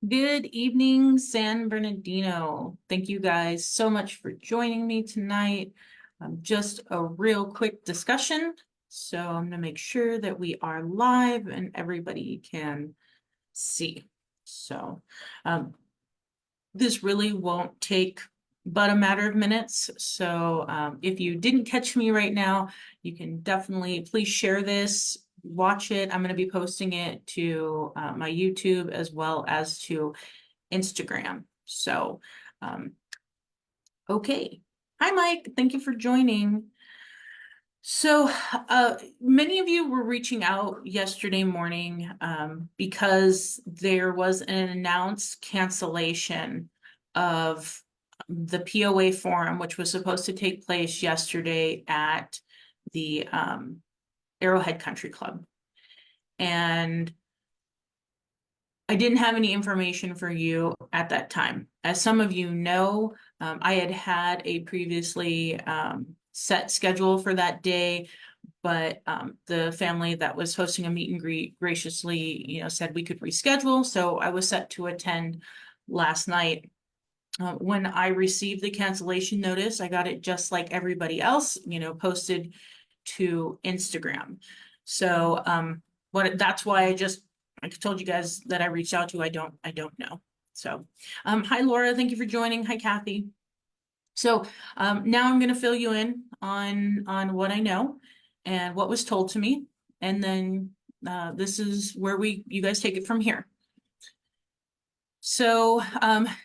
Good evening, San Bernardino. Thank you guys so much for joining me tonight. Just a real quick discussion. So I'm going to make sure that we are live and everybody can see. So this really won't take but a matter of minutes. So if you didn't catch me right now, you can definitely please share this, watch it. I'm going to be posting it to my YouTube as well as to Instagram. So, okay. Hi, Mike. Thank you for joining. So, many of you were reaching out yesterday morning because there was an announced cancellation of the POA Forum, which was supposed to take place yesterday at the Arrowhead Country Club. And I didn't have any information for you at that time. As some of you know, I had had a previously set schedule for that day, but the family that was hosting a meet and greet graciously, said we could reschedule. So I was set to attend last night. When I received the cancellation notice, I got it just like everybody else, posted to Instagram. So that's why I told you guys that I reached out to. I don't know. So hi Laura, thank you for joining. Hi Kathy. So now I'm going to fill you in on what I know and what was told to me, and then this is where you guys take it from here. So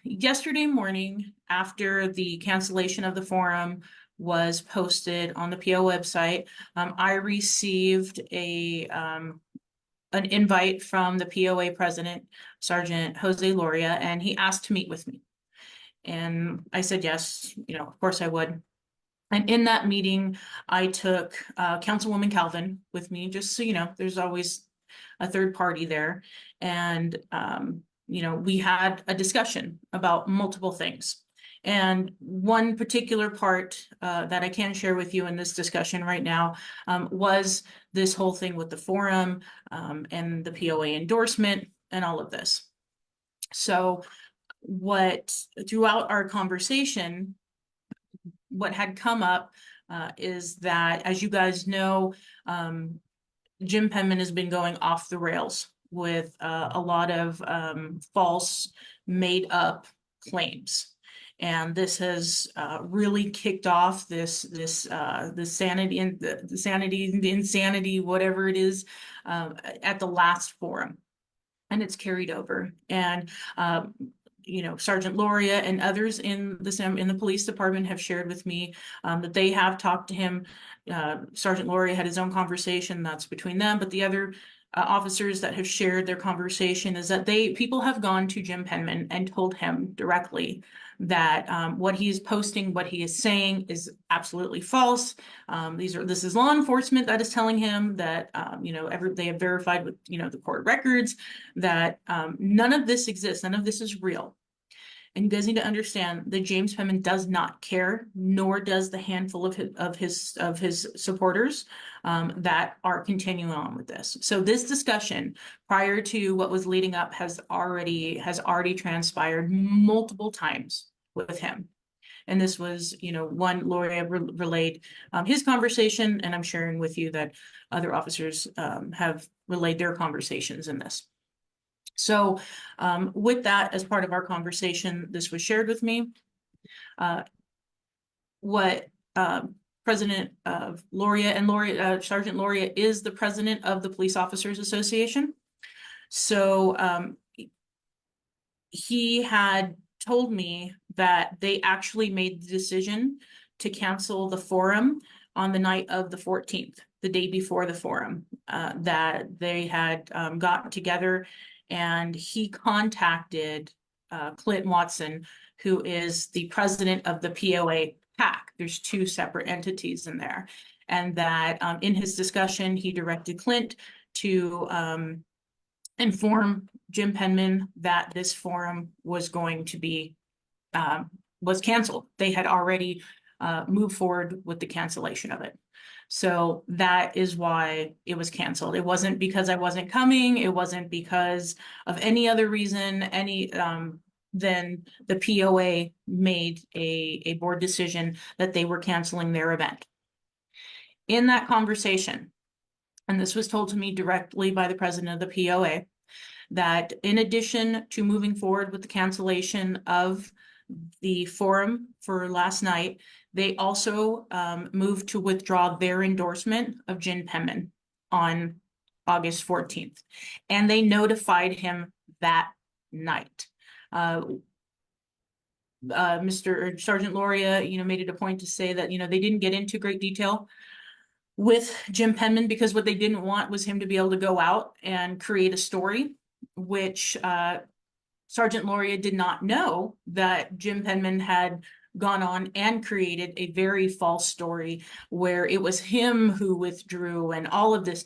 yesterday morning, after the cancellation of the forum was posted on the PO website, I received an invite from the POA president, Sergeant Jose Loria, and he asked to meet with me. And I said, yes, of course I would. And in that meeting, I took Councilwoman Calvin with me, just so you know, there's always a third party there. And, we had a discussion about multiple things. And one particular part that I can share with you in this discussion right now was this whole thing with the forum and the POA endorsement and all of this. So throughout our conversation, what had come up is that, as you guys know, Jim Penman has been going off the rails with a lot of false, made up claims. And this has really kicked off the sanity and the insanity, whatever it is, at the last forum. And it's carried over. And Sergeant Loria and others in the police department have shared with me that they have talked to him. Sergeant Loria had his own conversation, that's between them, but the other officers that have shared their conversation is that people have gone to Jim Penman and told him directly that what he is posting, what he is saying is absolutely false. This is law enforcement that is telling him that they have verified with the court records that none of this exists, none of this is real. And you guys need to understand that James Penman does not care, nor does the handful of his supporters that are continuing on with this. So this discussion prior to what was leading up has already transpired multiple times with him. And this was, one lawyer relayed his conversation, and I'm sharing with you that other officers have relayed their conversations in this. So with that, as part of our conversation, this was shared with me. What President of Loria, and Sergeant Loria is the president of the Police Officers Association. So he had told me that they actually made the decision to cancel the forum on the night of the 14th, the day before the forum, that they had gotten together, and he contacted Clint Watson, who is the president of the POA PAC. There's two separate entities in there. And that in his discussion, he directed Clint to inform Jim Penman that this forum was going to be was canceled. They had already moved forward with the cancellation of it. So that is why it was canceled. It wasn't because I wasn't coming. It wasn't because of any other reason, then the POA made a board decision that they were canceling their event. In that conversation, and this was told to me directly by the president of the POA, that in addition to moving forward with the cancellation of the forum for last night, they also moved to withdraw their endorsement of Jin Penman on August 14th. And they notified him that night. Mr. Sergeant Loria, made it a point to say that, they didn't get into great detail with Jim Penman because what they didn't want was him to be able to go out and create a story, which Sergeant Loria did not know that Jim Penman had gone on and created a very false story where it was him who withdrew and all of this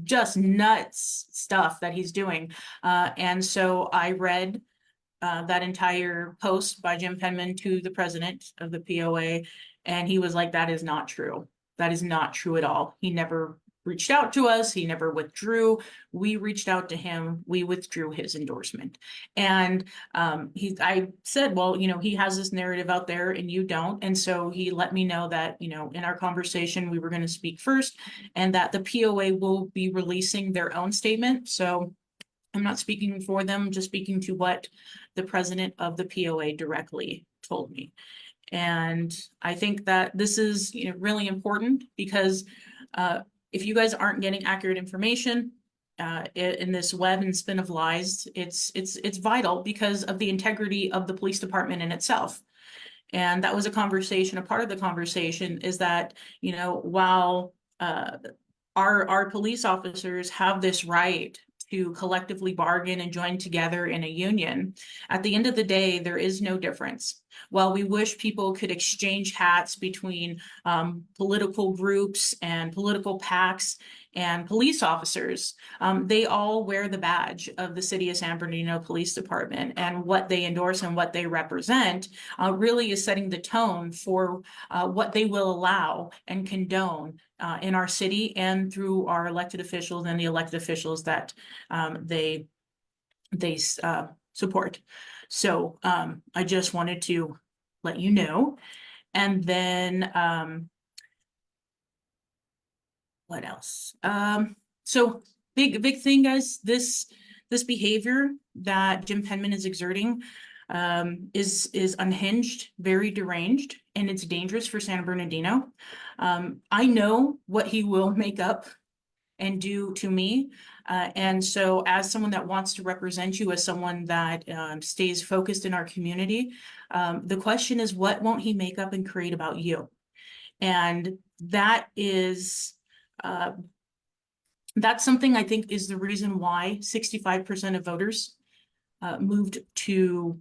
just nuts stuff that he's doing. And so I read that entire post by Jim Penman to the president of the POA, and he was like, that is not true. That is not true at all. He never reached out to us. He never withdrew. We reached out to him. We withdrew his endorsement. And I said, well, he has this narrative out there and you don't. And so he let me know that, in our conversation, we were going to speak first and that the POA will be releasing their own statement. So I'm not speaking for them, just speaking to what the president of the POA directly told me. And I think that this is really important because if you guys aren't getting accurate information in this web and spin of lies, it's vital because of the integrity of the police department in itself. And that was a conversation, a part of the conversation is that, while our police officers have this right to collectively bargain and join together in a union, at the end of the day, there is no difference. While we wish people could exchange hats between political groups and political PACs and police officers, they all wear the badge of the City of San Bernardino Police Department, and what they endorse and what they represent really is setting the tone for what they will allow and condone in our city and through our elected officials and the elected officials that they support. So I just wanted to let you know. And then what else? So big thing, guys, this behavior that Jim Penman is exerting is unhinged, very deranged, and it's dangerous for San Bernardino. I know what he will make up and do to me. And so as someone that wants to represent you, as someone that stays focused in our community, the question is, what won't he make up and create about you? And that is, that's something I think is the reason why 65% of voters moved to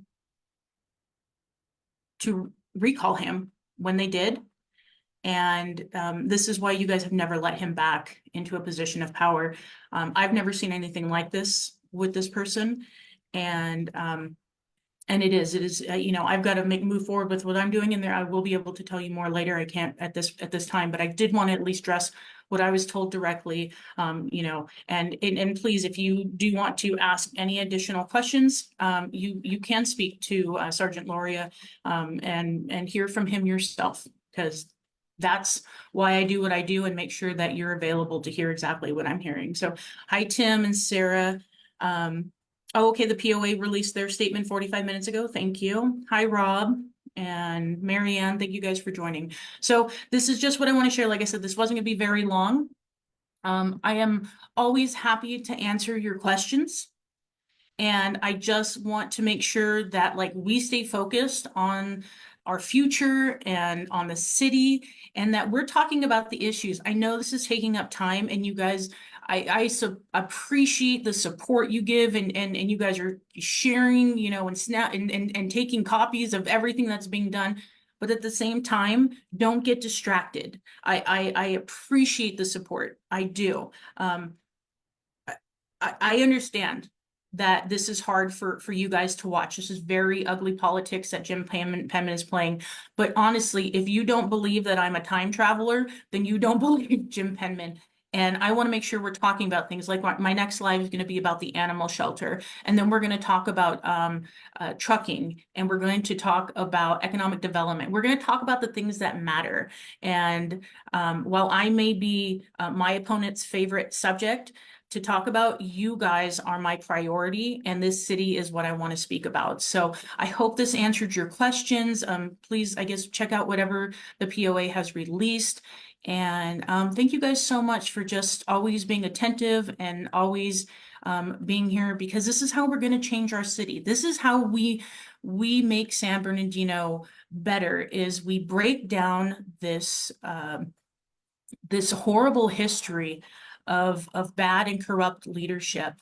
recall him when they did. And this is why you guys have never let him back into a position of power. I've never seen anything like this with this person. And it is, I've got to move forward with what I'm doing in there. I will be able to tell you more later. I can't at this time, but I did want to at least stress what I was told directly, and please, if you do want to ask any additional questions, you can speak to Sergeant Loria and hear from him yourself, because that's why I do what I do and make sure that you're available to hear exactly what I'm hearing. So hi, Tim and Sarah. Oh, okay, the POA released their statement 45 minutes ago. Thank you. Hi, Rob and Marianne. Thank you guys for joining. So this is just what I want to share. Like I said, this wasn't going to be very long. I am always happy to answer your questions. And I just want to make sure that we stay focused on our future and on the city, and that we're talking about the issues. I know this is taking up time, and you guys, I appreciate the support you give, and you guys are sharing, and taking copies of everything that's being done. But at the same time, don't get distracted. I appreciate the support. I do. I understand that this is hard for you guys to watch. This is very ugly politics that Jim Penman is playing. But honestly, if you don't believe that I'm a time traveler, then you don't believe Jim Penman. And I want to make sure we're talking about things like my next live is going to be about the animal shelter. And then we're going to talk about trucking, and we're going to talk about economic development. We're going to talk about the things that matter. And while I may be my opponent's favorite subject to talk about, you guys are my priority, and this city is what I want to speak about. So I hope this answered your questions. Please, I guess, check out whatever the POA has released. And thank you guys so much for just always being attentive and always being here, because this is how we're going to change our city. This is how we make San Bernardino better, is we break down this this horrible history of bad and corrupt leadership,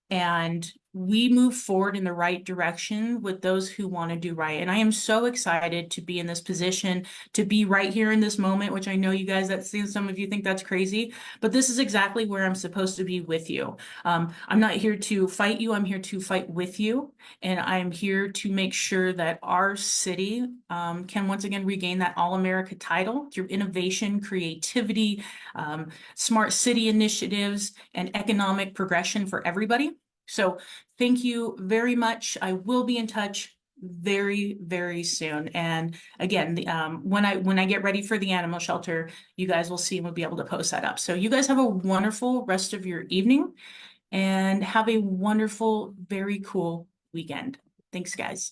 and we move forward in the right direction with those who want to do right. And I am so excited to be in this position, to be right here in this moment, which I know you guys, some of you think that's crazy, but this is exactly where I'm supposed to be with you. I'm not here to fight you. I'm here to fight with you. And I'm here to make sure that our city can once again regain that All-America title through innovation, creativity, smart city initiatives, and economic progression for everybody. So thank you very much. I will be in touch very, very soon. And again, when I get ready for the animal shelter, you guys will see, and we'll be able to post that up. So you guys have a wonderful rest of your evening, and have a wonderful, very cool weekend. Thanks, guys.